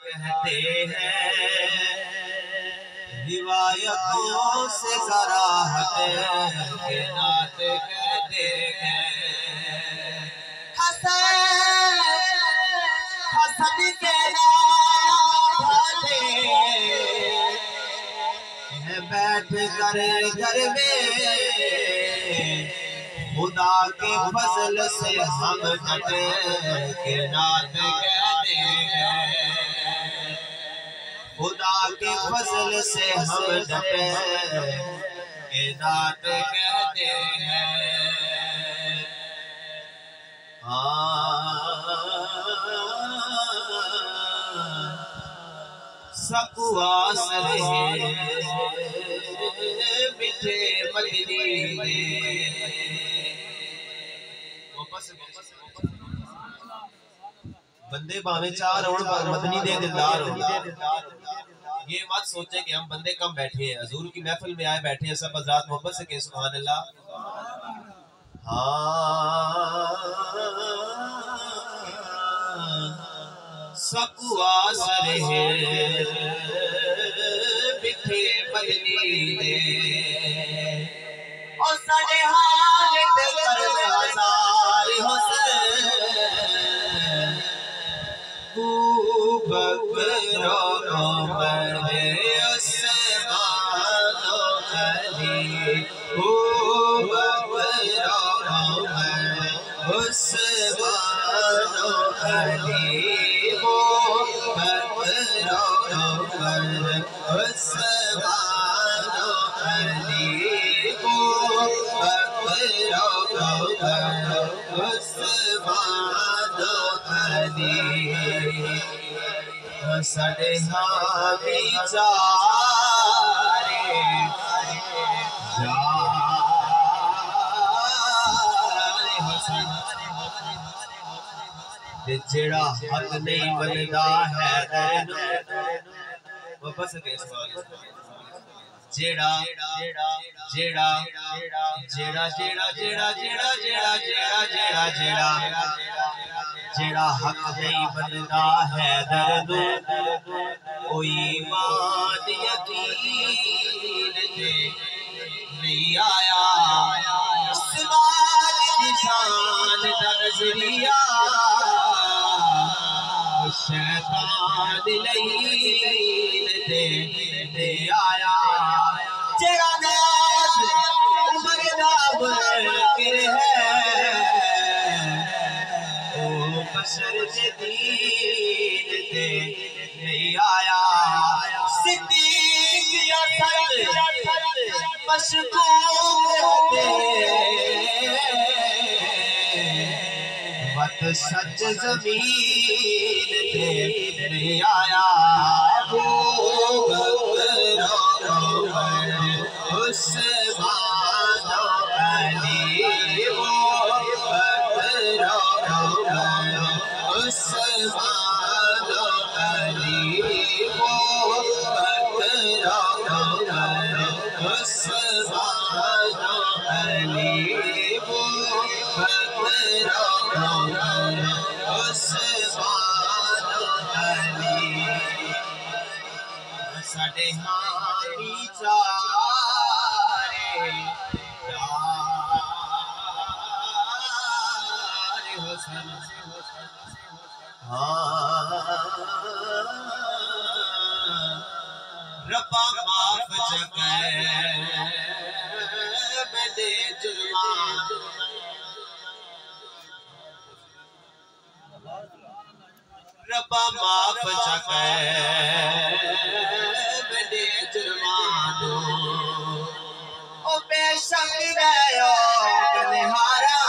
کہتے ہیں روایتوں سے صراحت کے نعت کہتے ہیں حسن کے نام بیٹھ کر گھر میں خدا کے فضل سے ہم ڈٹ کے نعت کہتے ہیں خدا کے فضل سے ہم ڈٹ کے نعت کہتے ہیں سکواس رہے میٹھے مدنی دے بندے باویں چار ہون پر مدنی دے دلدار ہون یہ مت سوچے کہ ہم بندے کم بیٹھے ہیں حضور کی محفل میں آئے بیٹھے ہیں سب حضرات محبت سے کہ سبحان اللہ سکواس رہے میٹھے مدنی دے اور سارے حالت کرم ہزار حسن بکر عمر عثمان و علی بکر عمر عثمان و علی بکر عمر عثمان و علی بکر عمر عثمان و علی سڑے حامی چارے جڑا حق نہیں بندا ہے واپس کے سوال جڑا جڑا جڑا جڑا جڑا جڑا جڑا جڑا جڑا جڑا حق نہیں بندا ہے درد کوئی ایمان یقین دے نہیں آیا سوال کی شان دا نظریہ شیطان لین دے نہیں آیا جڑا ناز عمر دا بکر ہے بشر دین دے نہیں آیا صدیق یا سر مشکوک دے وقت سچ زمین دے نہیں آیا بکر عمر عثمان و علی بکر عمر عثمان و علی بکر عمر عثمان و علی بکر عمر عثمان و علی ساڈے حامی چارے حسن ربا معاف چکے میرے جرمان ربا معاف چکے میرے جرمان او بے شک گئے گنہارا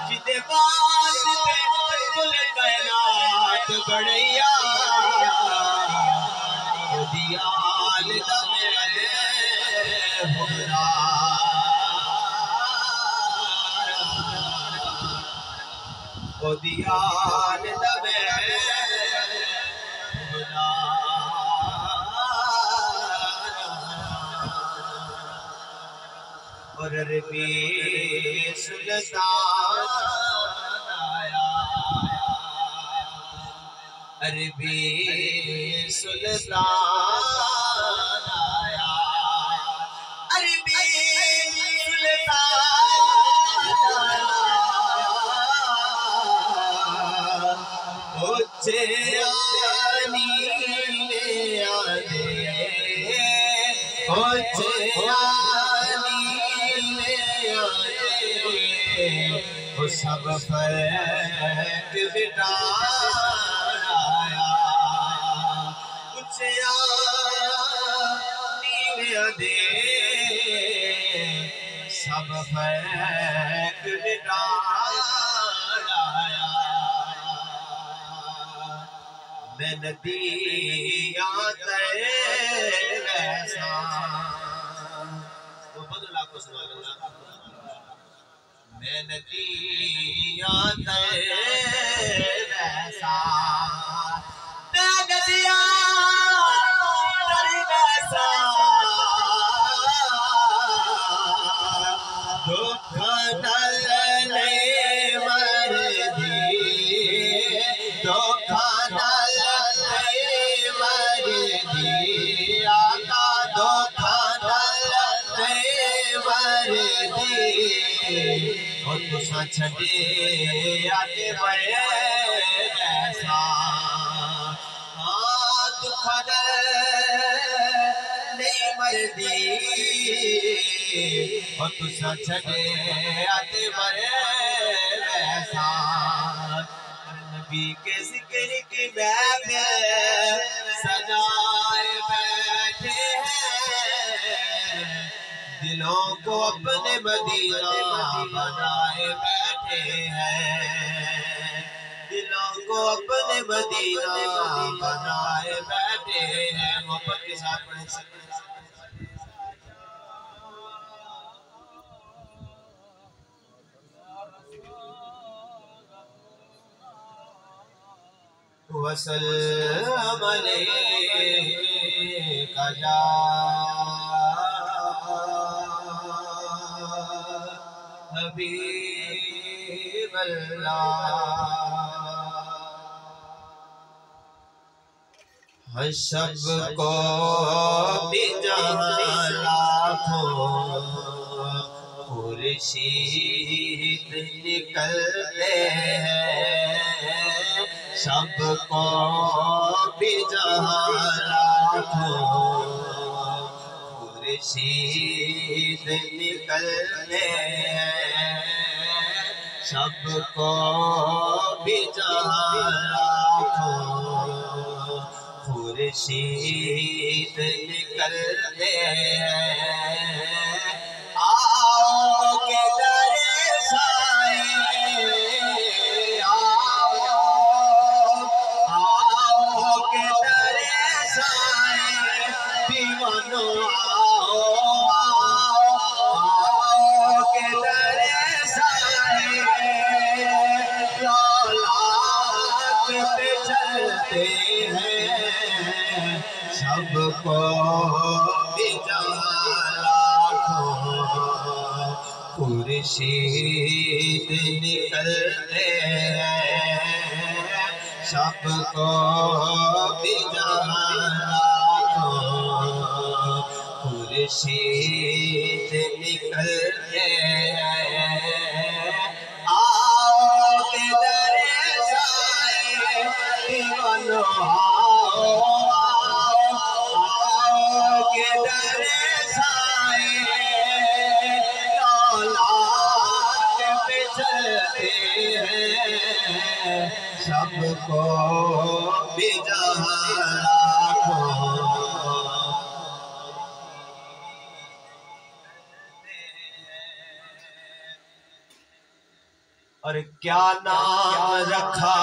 جدے بات پہ کل کائنات بڑھیا دیال دم حکمران دیال دم اور عربی سلطان آیا عربی سلطان آیا عربی سلطان آیا اچھے آنی لے آدے اچھے آنی لے آدے وہ سب فرق بٹا آیا اچھے آنی لے آدے سب فرق بٹا آیا میں ندیاں ویسا محمد اللہ کو سنا لینا میں ندیاں ویسا میں ندیاں ویسا دکھ نلنے مردی دکھ اور تسا چھڑے آتے بڑے ایسا دکھ نہیں مردی اور تسا چھڑے آتے بڑے ایسا نبی کے ذکر کی محفل سجائے بیٹھے ہیں دلوں کو اپنے مدینہ بنائے بیٹھے ہیں دلوں کو اپنے مدینہ بنائے بیٹھے ہیں محبت کے ساتھ پڑھ سکتے ہیں وسلم علیک یا حبیب اللہ شب کو بھی جہاں لاکھوں خورشید نکلتے ہیں شب کو بھی جہاں لاکھوں خورشید نکلتے ہیں شب کو بھی جہاں لاکھوں خورشید نکلتے ہیں آؤ کے در سائے آؤ کے در سائے دیوانو آؤ کے در سائے رولات پہ چلتے ہیں سب کو بھی جہاں لاکھوں خورشید نکلتے ہیں سب کو بھی جہاں لاکھوں خورشید نکلتے ہیں آؤ کے در سائے دیوانو آؤ کے در سائے رولات پہ چلتے ہیں سب کو بھی جہاں لاکھوں اور کیا نام رکھا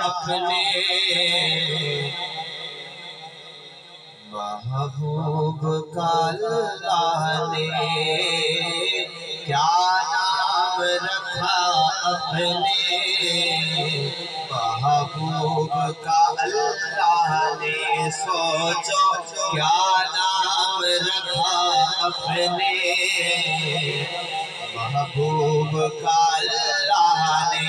اپنے محبوب کا اللہ نے کیا نام رکھا اپنے محبوب کا اللہ نے سوچو کیا نام رکھا اپنے محبوب کا اللہ نے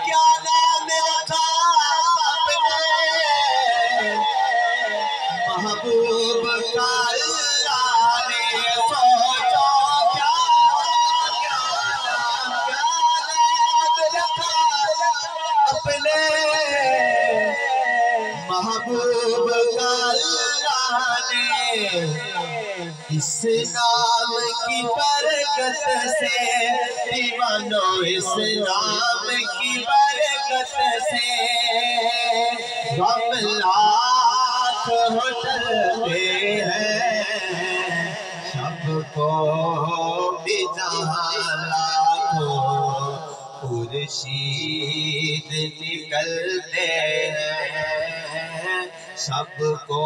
کیا نام رکھا اپنے محبوب کا اللہ نے اس نام کی برکت سے دیوانوں اس نام کی برکت سے غم لاکھ ٹلتے ہیں سب کو بھی جہاں لاکھوں خورشید نکلتے ہیں سب کو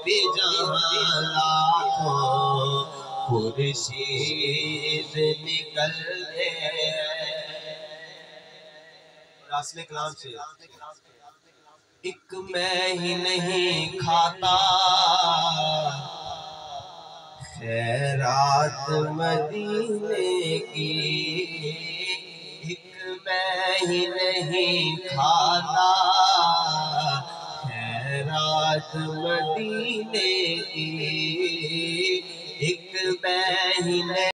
بھی جہاں لاکھوں خورشید نکلتے ہیں۔ راسل کلام سے ایک میں ہی نہیں کھاتا خیرات مدینے کی ایک میں ہی نہیں کھاتا خیرات مدینے کی ایک میں ہی نہیں